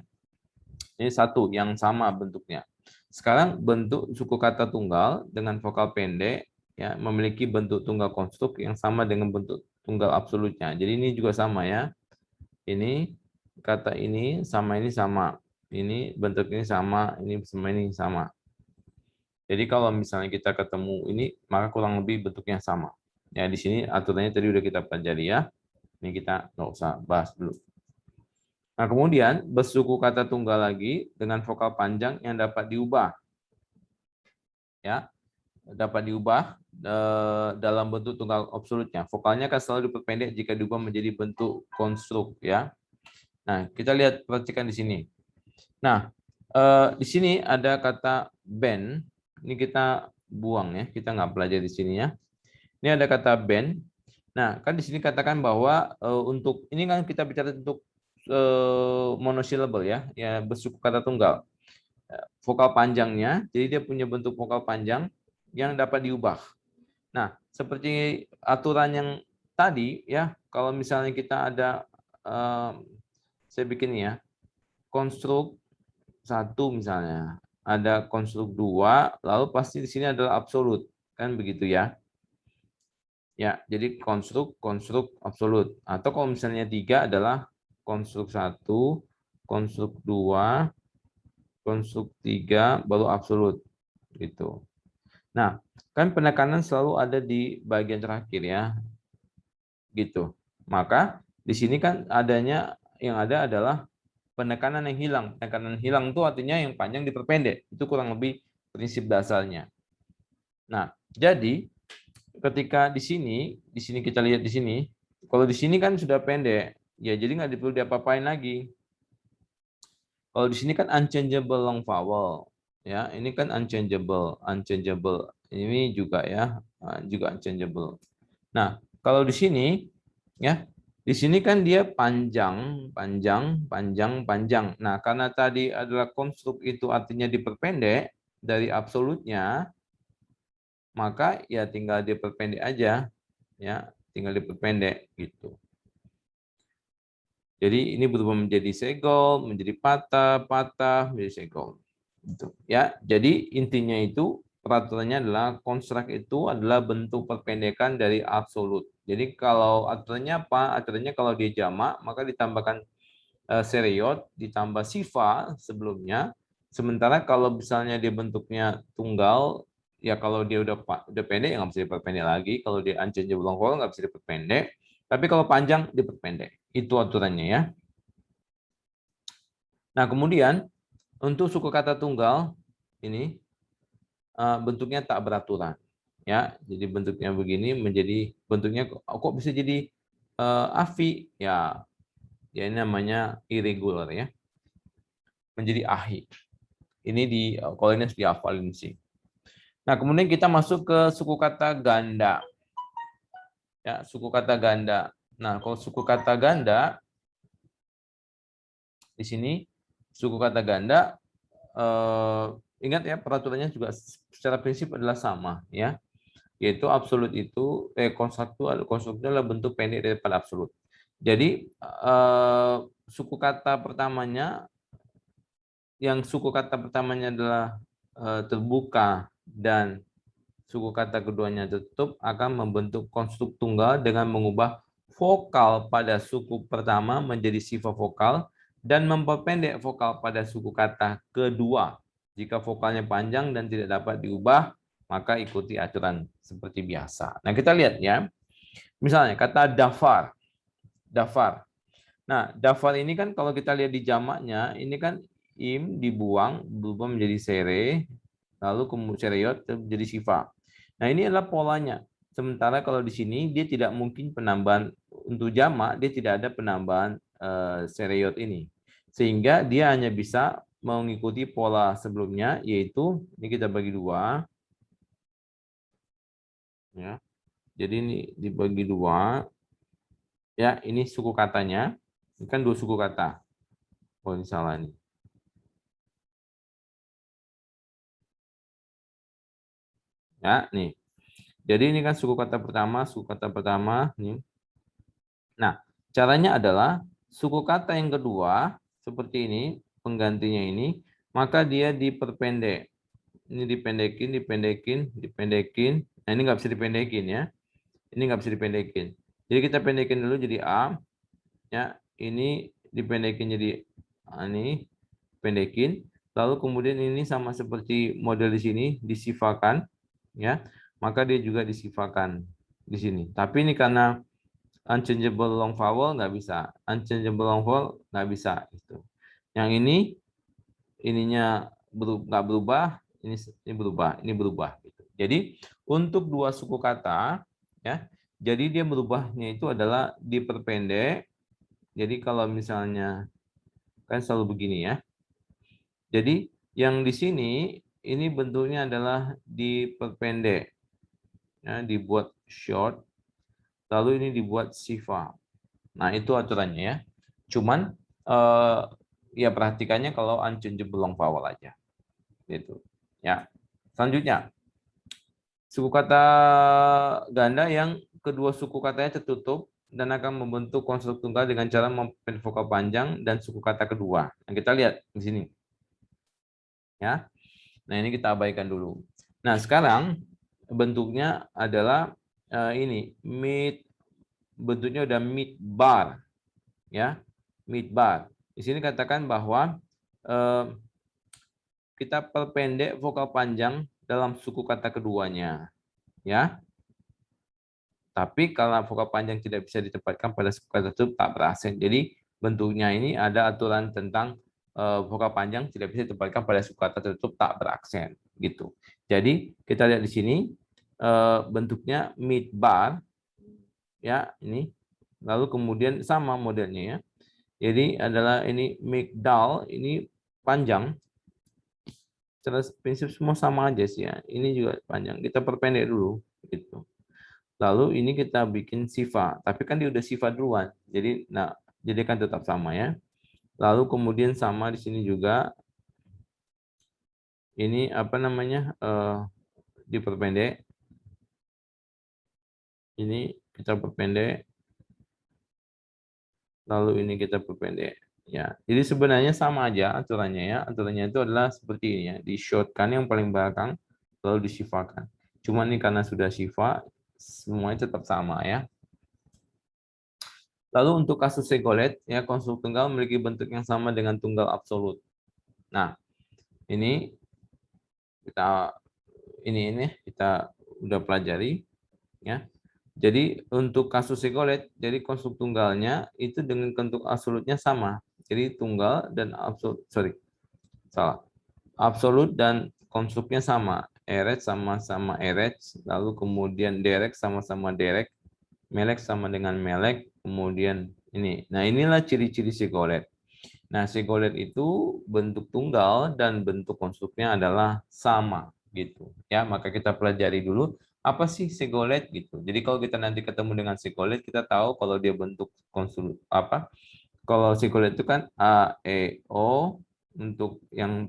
Ini satu yang sama bentuknya. Sekarang bentuk suku kata tunggal dengan vokal pendek ya memiliki bentuk tunggal konstruk yang sama dengan bentuk tunggal absolutnya. Jadi ini juga sama ya. Ini kata ini sama ini sama. Ini bentuk ini sama, ini sama. Jadi kalau misalnya kita ketemu ini maka kurang lebih bentuknya sama. Ya di sini aturannya tadi udah kita pelajari ya. Ini kita nggak usah bahas dulu. Nah, kemudian bersuku kata tunggal lagi dengan vokal panjang yang dapat diubah. Ya, dapat diubah dalam bentuk tunggal absolutnya. Vokalnya akan selalu diperpendek jika diubah menjadi bentuk konstruk ya. Nah, kita lihat perhatikan di sini. Nah, di sini ada kata band. Ini kita buang ya, kita nggak pelajari di sini ya. Ini ada kata band. Nah, kan di sini katakan bahwa untuk ini kan kita bicara untuk monosyllable ya, bersuku kata tunggal. Vokal panjangnya, jadi dia punya bentuk vokal panjang yang dapat diubah. Nah, seperti aturan yang tadi ya, kalau misalnya kita ada saya bikin ya, konstruk 1 misalnya, ada konstruk 2, lalu pasti di sini adalah absolut, kan begitu ya. Ya, jadi konstruk absolut. Atau kalau misalnya 3 adalah konstruk 1, konstruk 2, konstruk 3 baru absolut gitu. Nah, kan penekanan selalu ada di bagian terakhir ya. Gitu. Maka di sini kan adanya yang ada adalah penekanan yang hilang. Penekanan hilang itu artinya yang panjang diperpendek. Itu kurang lebih prinsip dasarnya. Nah, jadi ketika di sini kita lihat di sini, kalau di sini kan sudah pendek, ya jadi nggak perlu diapa-apain lagi. Kalau di sini kan unchangeable long vowel, ya ini kan unchangeable. Ini juga ya, juga unchangeable. Nah, kalau di sini, ya di sini kan dia panjang. Nah, karena tadi adalah konstruk itu artinya diperpendek dari absolutnya, maka ya tinggal diperpendek aja, ya tinggal diperpendek gitu. Jadi ini berubah menjadi segol, menjadi patah, menjadi segol. Gitu. Ya, jadi intinya itu peraturannya adalah konstruk itu adalah bentuk perpendekan dari absolut. Jadi kalau aturannya apa? Aturannya kalau dia jamak maka ditambahkan seriot ditambah sifa sebelumnya. Sementara kalau misalnya dia bentuknya tunggal, ya kalau dia udah pendek ya nggak bisa diperpendek lagi. Kalau dia unchangeable long vowel nggak bisa diperpendek. Tapi kalau panjang diperpendek. Itu aturannya ya. Nah kemudian untuk suku kata tunggal ini bentuknya tak beraturan. Ya, jadi bentuknya begini menjadi bentuknya kok bisa jadi afi ya. Ya ini namanya irregular ya. Menjadi ahi. Ini di kalau ini harus dihafalin sih. Nah, kemudian kita masuk ke suku kata ganda. Ya, suku kata ganda. Nah, kalau suku kata ganda di sini suku kata ganda ingat ya peraturannya juga secara prinsip adalah sama ya. Yaitu absolut itu konstruknya adalah bentuk pendek daripada absolut. Jadi suku kata pertamanya adalah terbuka dan suku kata keduanya tertutup akan membentuk konstruk tunggal dengan mengubah vokal pada suku pertama menjadi sifat vokal dan memperpendek vokal pada suku kata kedua. Jika vokalnya panjang dan tidak dapat diubah, maka ikuti aturan seperti biasa. Nah, kita lihat ya. Misalnya kata dafar. Dafar. Nah, dafar ini kan kalau kita lihat di jamaknya, ini kan im dibuang, berubah menjadi sere, lalu kemudian seriot menjadi sifa. Nah, ini adalah polanya. Sementara kalau di sini dia tidak mungkin penambahan untuk jamak, dia tidak ada penambahan seriot ini. Sehingga dia hanya bisa mengikuti pola sebelumnya, yaitu ini kita bagi dua. Ya. Jadi ini dibagi dua. Ya, ini suku katanya. Ini kan dua suku kata. Oh, ini salah nih. Ya, nih. Jadi ini kan suku kata pertama, nih. Nah, caranya adalah suku kata yang kedua seperti ini, penggantinya ini, maka dia diperpendek. Ini dipendekin. Nah, ini nggak bisa dipendekin ya. Ini nggak bisa dipendekin. Jadi kita pendekin dulu jadi A. Ya, ini dipendekin jadi A ini, pendekin. Lalu kemudian ini sama seperti model di sini disifakan, ya. Maka dia juga disifakan di sini. Tapi ini karena unchangeable long vowel nggak bisa. Unchangeable long vowel nggak bisa. Gitu. Yang ini ininya nggak berubah, ini berubah, ini berubah. Gitu. Jadi untuk dua suku kata, ya, jadi dia berubahnya itu adalah diperpendek. Jadi kalau misalnya kan selalu begini ya. Jadi yang di sini ini bentuknya adalah diperpendek, ya, dibuat short, lalu ini dibuat sifa. Nah itu aturannya ya. Cuman ya perhatikannya kalau unchangeable long vowel aja, gitu. Ya. Selanjutnya suku kata ganda yang kedua suku katanya tertutup dan akan membentuk konstruk tunggal dengan cara memperpendek vokal panjang dan suku kata kedua. Nah, kita lihat di sini. Ya. Nah, ini kita abaikan dulu. Nah, sekarang bentuknya adalah ini mid, bentuknya udah mid bar, ya, mid bar. Di sini katakan bahwa kita perpendek vokal panjang dalam suku kata keduanya, ya. Tapi kalau vokal panjang tidak bisa ditempatkan pada suku kata tertutup tak berasen. Jadi bentuknya ini ada aturan tentang vokal panjang tidak bisa ditempatkan pada suku kata tertutup tak beraksen, gitu. Jadi kita lihat di sini bentuknya mid bar, ya, ini. Lalu kemudian sama modelnya ya. Jadi adalah ini migdal, ini panjang. Secara prinsip semua sama aja sih ya. Ini juga panjang. Kita perpendek dulu gitu. Lalu ini kita bikin sifa, tapi kan dia udah sifa duluan. Jadi nah, jadi kan tetap sama ya. Lalu kemudian sama di sini juga ini apa namanya? Diperpendek. Ini kita perpendek. Lalu ini kita perpendek. Ya, jadi sebenarnya sama aja aturannya ya. Aturannya itu adalah seperti ini ya. Di shortkan yang paling belakang, lalu disifakan. Cuma ini karena sudah sifa, semuanya tetap sama ya. Lalu untuk kasus segolet, ya konstruk tunggal memiliki bentuk yang sama dengan tunggal absolut. Nah, ini kita kita udah pelajari ya. Jadi untuk kasus segolet, jadi konstruk tunggalnya itu dengan bentuk absolutnya sama. Jadi tunggal dan absolut, salah. Absolut dan konstruknya sama. Eret sama-sama eret, lalu kemudian derek sama-sama derek, melek sama dengan melek, kemudian ini. Nah, inilah ciri-ciri segolet. Nah, segolet itu bentuk tunggal dan bentuk konstruknya adalah sama gitu. Ya, maka kita pelajari dulu apa sih segolet gitu. Jadi kalau kita nanti ketemu dengan segolet, kita tahu kalau dia bentuk konstruk apa? Kalau segolet itu kan A, E, O untuk yang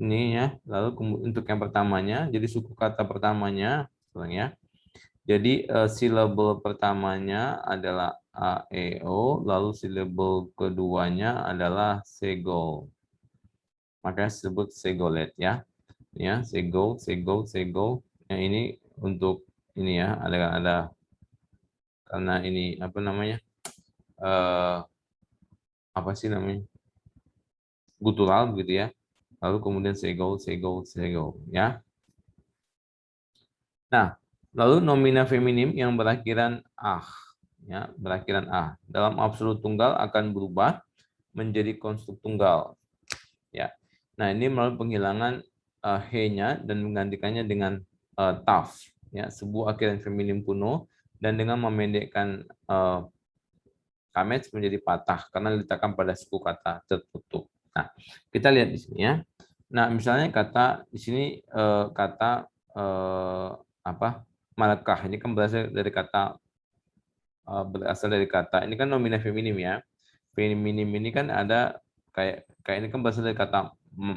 ini ya. Lalu untuk yang pertamanya, jadi suku kata pertamanya, ya. Jadi silabel pertamanya adalah A, E, O, lalu silabel keduanya adalah segol. Makanya disebut segolet ya. Ya, segol, segol, segol. Yang ini untuk ini ya, ada karena ini apa namanya? Apa sih namanya? Gutural begitu ya. Lalu kemudian segol, segol, segol ya. Nah, lalu nomina feminim yang berakhiran ah, ya, berakhiran ah. Dalam absolut tunggal akan berubah menjadi konstruk tunggal. Ya. Nah, ini melalui penghilangan he-nya dan menggantikannya dengan taf, ya, sebuah akhiran feminim kuno dan dengan memendekkan kamets menjadi patah karena diletakkan pada suku kata tertutup. Nah, kita lihat di sini ya. Nah, misalnya kata di sini kata apa? Malakah. Ini kan berasal dari kata ini kan nomina feminim ya. Feminim ini kan ada kayak ini kan berasal dari kata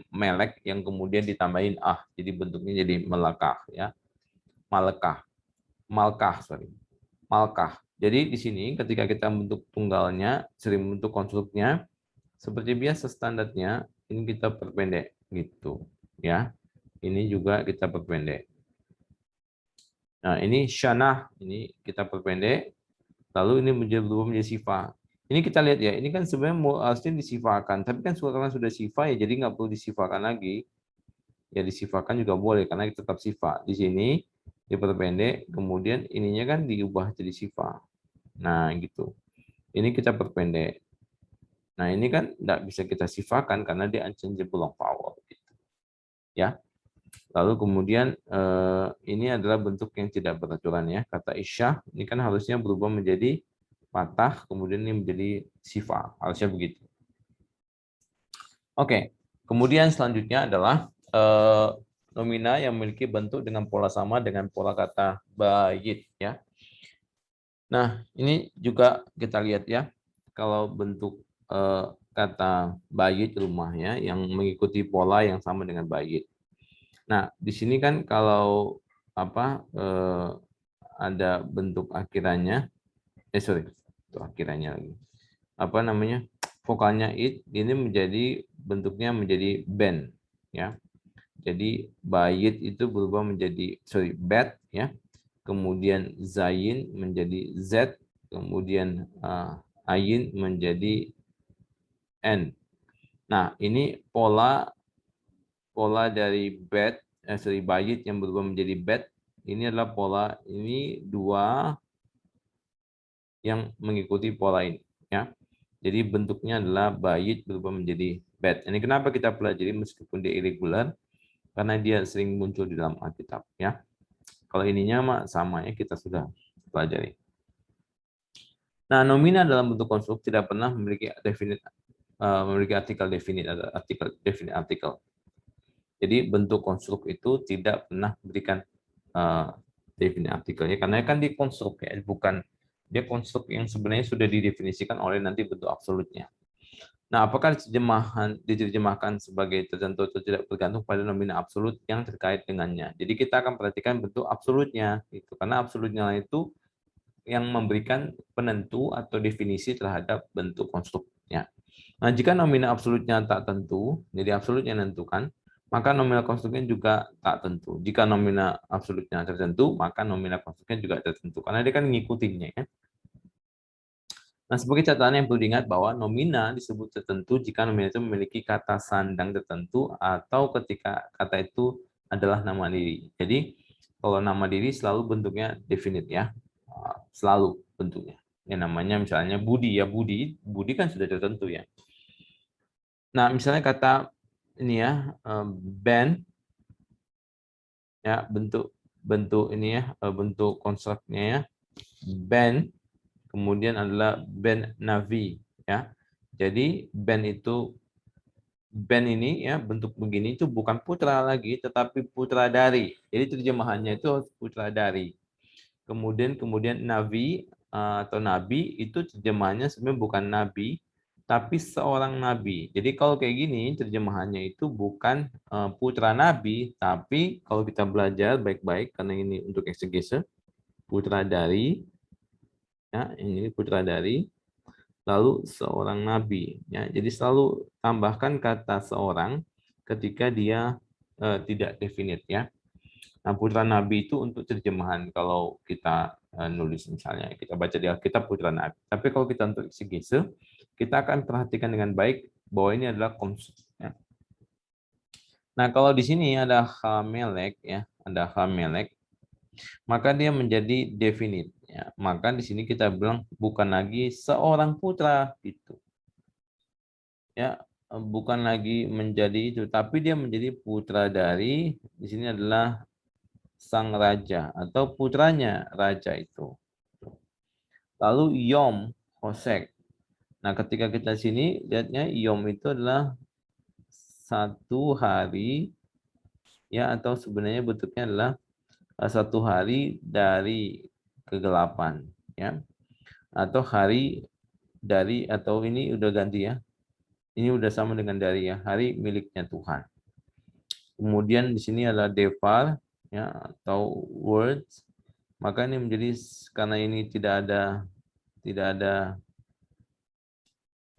melek yang kemudian ditambahin ah, jadi bentuknya jadi melakah ya. Malakah. Malkah, sorry. Malkah. Jadi di sini ketika kita bentuk tunggalnya, sering bentuk konstruknya, seperti biasa standarnya ini kita perpendek gitu ya. Ini juga kita perpendek. Nah, ini syanah, ini kita perpendek. Lalu ini berubah menjadi sifa. Ini kita lihat ya, ini kan sebenarnya harusnya disifakan, tapi kan karena sudah sifa ya, jadi nggak perlu disifakan lagi. Ya disifakan juga boleh karena tetap sifa. Di sini diperpendek, kemudian ininya kan diubah jadi sifa. Nah gitu. Ini kita perpendek. Nah ini kan nggak bisa kita sifakan karena dia unchangeable long vowel. Gitu. Ya. Lalu kemudian ini adalah bentuk yang tidak beraturan ya. Kata isyah ini kan harusnya berubah menjadi patah, kemudian ini menjadi sifa. Harusnya begitu. Oke, kemudian selanjutnya adalah nomina yang memiliki bentuk dengan pola sama dengan pola kata bayit ya. Nah, ini juga kita lihat ya, kalau bentuk kata bayit rumah ya, yang mengikuti pola yang sama dengan bayit. Nah, di sini kan kalau apa ada bentuk akhirannya, sorry, itu akhirannya lagi. Apa namanya? Vokalnya it ini menjadi bentuknya menjadi band ya. Jadi bayit itu berubah menjadi bat ya. Kemudian zayin menjadi z, kemudian ayin menjadi n. Nah, ini pola dari bayit yang berubah menjadi bat ini adalah pola ini dua yang mengikuti pola ini ya. Jadi bentuknya adalah bayit berubah menjadi bat. Ini kenapa kita pelajari meskipun dia irregular karena dia sering muncul di dalam Alkitab ya. Kalau ininya mah sama ya, kita sudah pelajari. Nah, nomina dalam bentuk konstruk tidak pernah memiliki artikel definite atau artikel. Jadi bentuk konstruk itu tidak pernah memberikan definite artikelnya karena kan di konstruk ya, bukan dia konstruk yang sebenarnya sudah didefinisikan oleh nanti bentuk absolutnya. Nah, apakah diterjemahkan sebagai tertentu atau tidak bergantung pada nomina absolut yang terkait dengannya. Jadi kita akan perhatikan bentuk absolutnya, itu karena absolutnya itu yang memberikan penentu atau definisi terhadap bentuk konstruknya. Nah, jika nomina absolutnya tak tentu, jadi absolutnya menentukan, maka nomina konstruknya juga tak tentu. Jika nomina absolutnya tertentu, maka nomina konstruknya juga tertentu. Karena dia kan ngikutinnya ya. Nah, sebagai catatan yang perlu diingat bahwa nomina disebut tertentu jika nomina itu memiliki kata sandang tertentu atau ketika kata itu adalah nama diri. Jadi, kalau nama diri selalu bentuknya definite ya. Selalu bentuknya. Yang namanya misalnya Budi ya, Budi kan sudah tertentu ya. Nah, misalnya kata ini ya, band ya, bentuk ini ya, bentuk konstruknya ya, band. Kemudian adalah band Navi ya. Jadi band ini ya bentuk begini itu bukan putra lagi tetapi putra dari. Jadi terjemahannya itu putra dari. Kemudian Navi atau nabi itu terjemahannya sebenarnya bukan nabi tapi seorang nabi. Jadi kalau kayak gini terjemahannya itu bukan putra nabi tapi kalau kita belajar baik-baik karena ini untuk eksegese putra dari ya, ini putra dari lalu seorang nabi ya. Jadi selalu tambahkan kata seorang ketika dia tidak definite ya. Nah, putra nabi itu untuk terjemahan kalau kita nulis misalnya kita baca di Alkitab putra nabi. Tapi kalau kita untuk eksegese kita akan perhatikan dengan baik bahwa ini adalah konstruksi ya. Nah, kalau di sini ada hamelek ya, ada hamelek maka dia menjadi definite ya. Maka di sini kita bilang bukan lagi seorang putra gitu. Ya, bukan lagi menjadi itu, tapi dia menjadi putra dari di sini adalah sang raja atau putranya raja itu. Lalu Yom Hosek. Nah, ketika kita sini lihatnya Yom itu adalah satu hari ya atau sebenarnya bentuknya adalah satu hari dari kegelapan ya atau hari dari atau ini udah ganti ya. Ini udah sama dengan dari ya, hari miliknya Tuhan. Kemudian di sini adalah Devar ya atau words. Maka ini menjadi karena ini tidak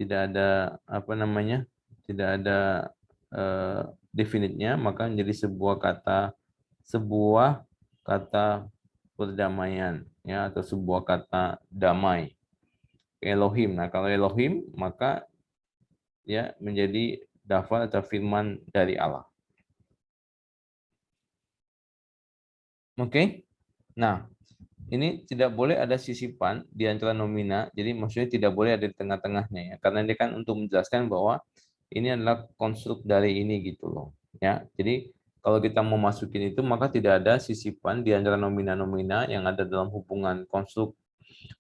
ada apa namanya? Tidak ada definitnya, maka menjadi sebuah kata perdamaian ya atau sebuah kata damai. Elohim. Nah, kalau Elohim maka ya menjadi dafa atau firman dari Allah. Oke. Nah, ini tidak boleh ada sisipan di antara nomina. Jadi maksudnya tidak boleh ada di tengah-tengahnya ya. Karena ini kan untuk menjelaskan bahwa ini adalah konstruk dari ini gitu loh. Ya. Jadi Kalau kita mau masukin itu, maka tidak ada sisipan di antara nomina-nomina yang ada dalam hubungan konstruk.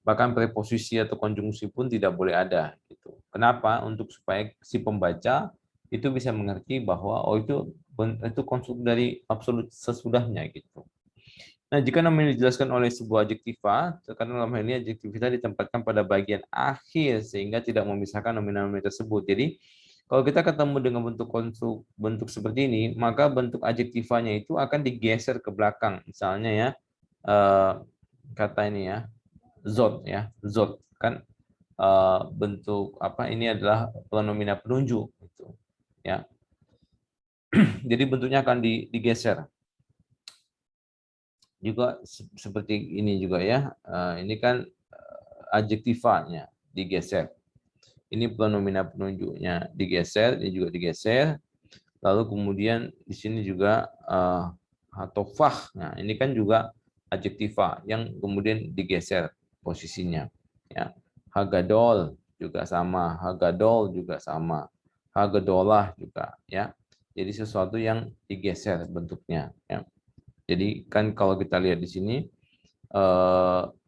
Bahkan preposisi atau konjungsi pun tidak boleh ada. Gitu. Kenapa? Untuk supaya si pembaca itu bisa mengerti bahwa oh itu konstruk dari absolut sesudahnya gitu. Nah, jika namanya dijelaskan oleh sebuah adjektiva, karena dalam hal ini adjektivitas ditempatkan pada bagian akhir sehingga tidak memisahkan nomina-nomina tersebut. Jadi, kalau kita ketemu dengan bentuk seperti ini, maka bentuk adjektivanya itu akan digeser ke belakang. Misalnya ya, kata ini ya, zot ya, zot kan bentuk apa ini adalah pronomina penunjuk gitu. Ya. Jadi bentuknya akan digeser. Juga seperti ini juga ya. Ini kan adjektivanya digeser. Ini pronomina penunjuknya digeser, ini juga digeser. Lalu kemudian di sini juga hatofah. Nah, ini kan juga adjektiva yang kemudian digeser posisinya. Ya. Hagadol juga sama, hagadol juga sama, hagadolah juga ya. Jadi sesuatu yang digeser bentuknya. Ya. Jadi kan kalau kita lihat di sini,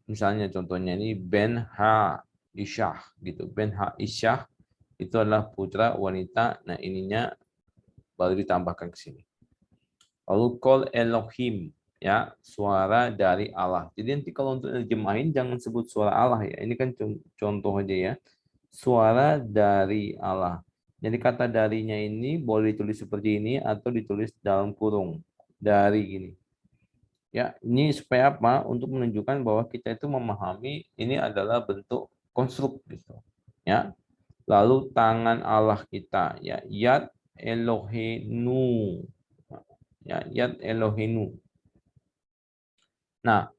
misalnya contohnya ini Ben Ha Isyah gitu. Ben Ha Isyah itu adalah putra wanita. Nah ininya baru ditambahkan ke sini. Lalu Kol Elohim ya, suara dari Allah. Jadi nanti kalau untuk terjemahin jangan sebut suara Allah ya. Ini kan contoh aja ya. Suara dari Allah. Jadi kata darinya ini boleh ditulis seperti ini atau ditulis dalam kurung. Dari gini. Ya, ini supaya apa? Untuk menunjukkan bahwa kita itu memahami ini adalah bentuk konstruk gitu. Ya. Lalu tangan Allah kita ya, Yad Elohenu. Ya, Yad Elohenu. Nah,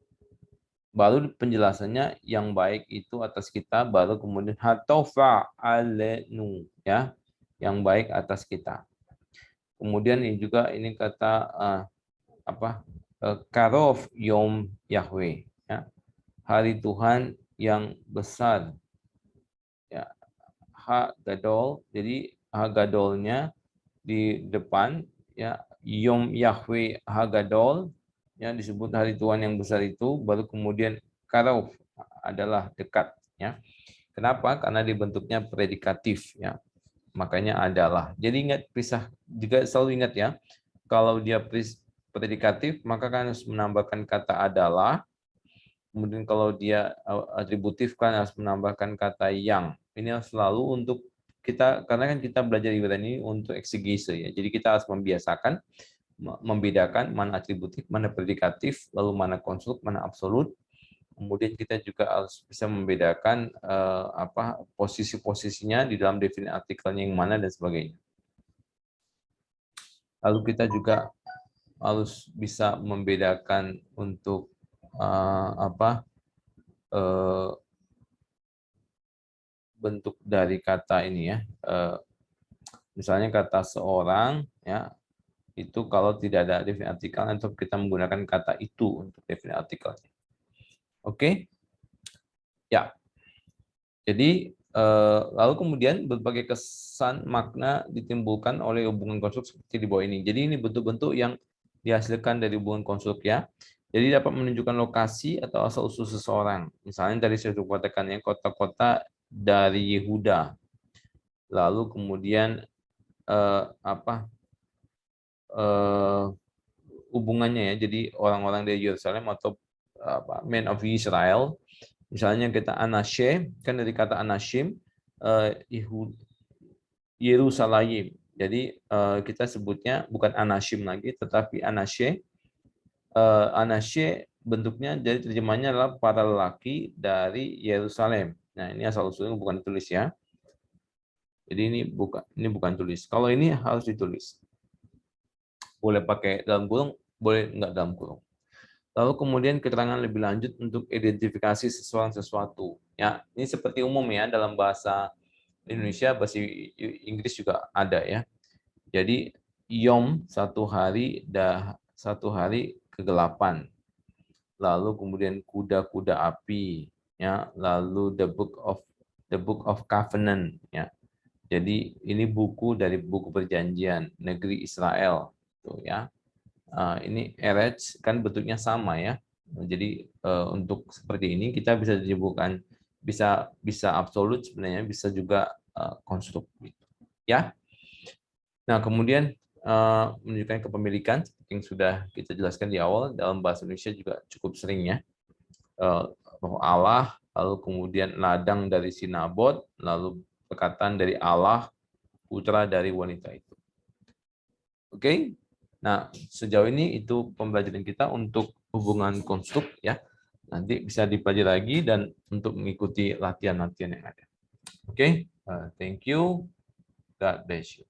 baru penjelasannya yang baik itu atas kita, baru kemudian hatofa alenu ya, yang baik atas kita. Kemudian ini juga ini kata karof yom Yahweh ya, hari Tuhan yang besar ya, ha gadol, jadi ha gadolnya di depan ya, yom Yahweh ha gadol ya, disebut hari Tuhan yang besar itu, baru kemudian karof adalah dekat ya. Kenapa? Karena dibentuknya predikatif ya, makanya adalah. Jadi ingat, pisah juga, selalu ingat ya, kalau dia predikatif maka kan harus menambahkan kata adalah. Kemudian kalau dia atributif kan harus menambahkan kata yang. Ini harus selalu untuk kita, karena kan kita belajar Ibrani untuk eksegese ya. Jadi kita harus membiasakan membedakan mana atributif, mana predikatif, lalu mana konstruk, mana absolut. Kemudian kita juga harus bisa membedakan posisi-posisinya di dalam definisi artikelnya yang mana dan sebagainya. Lalu kita juga harus bisa membedakan untuk bentuk dari kata ini ya. Misalnya kata seorang ya, itu kalau tidak ada definisi artikel atau kita menggunakan kata itu untuk definisi artikelnya. Oke? Ya. Jadi lalu kemudian berbagai kesan makna ditimbulkan oleh hubungan konstruk seperti di bawah ini. Jadi ini bentuk-bentuk yang dihasilkan dari hubungan konstruk ya. Jadi dapat menunjukkan lokasi atau asal-usul seseorang. Misalnya dari saya katakan yang kota-kota dari Yehuda. Lalu kemudian hubungannya ya. Jadi orang-orang dari Yerusalem atau men of Israel. Misalnya kita Anashe, kan dari kata Anashim, Yerusalem. Jadi kita sebutnya bukan Anashim lagi, tetapi Anashe. Anashe bentuknya, jadi terjemahnya adalah para lelaki dari Yerusalem. Nah ini asal usulnya bukan ditulis ya. Jadi ini bukan tulis. Kalau ini harus ditulis. Boleh pakai dalam kurung, boleh enggak dalam kurung. Lalu kemudian keterangan lebih lanjut untuk identifikasi sesuatu. Ya, ini seperti umum ya dalam bahasa Indonesia, bahasa Inggris juga ada ya. Jadi yom satu hari kegelapan. Lalu kemudian kuda-kuda api ya, lalu the book of covenant ya. Jadi ini buku dari buku perjanjian negeri Israel tuh ya. Ini RH kan bentuknya sama ya. Jadi untuk seperti ini kita bisa disebutkan bisa absolut sebenarnya, bisa juga konstruk ya. Nah, kemudian menunjukkan kepemilikan seperti yang sudah kita jelaskan di awal, dalam bahasa Indonesia juga cukup sering ya. Roh Allah, lalu kemudian ladang dari si Nabot, lalu perkataan dari Allah, putra dari wanita itu. Oke. Nah, sejauh ini itu pembelajaran kita untuk hubungan konstruk ya. Nanti bisa dipelajari lagi dan untuk mengikuti latihan-latihan yang ada. Oke, thank you. God bless you.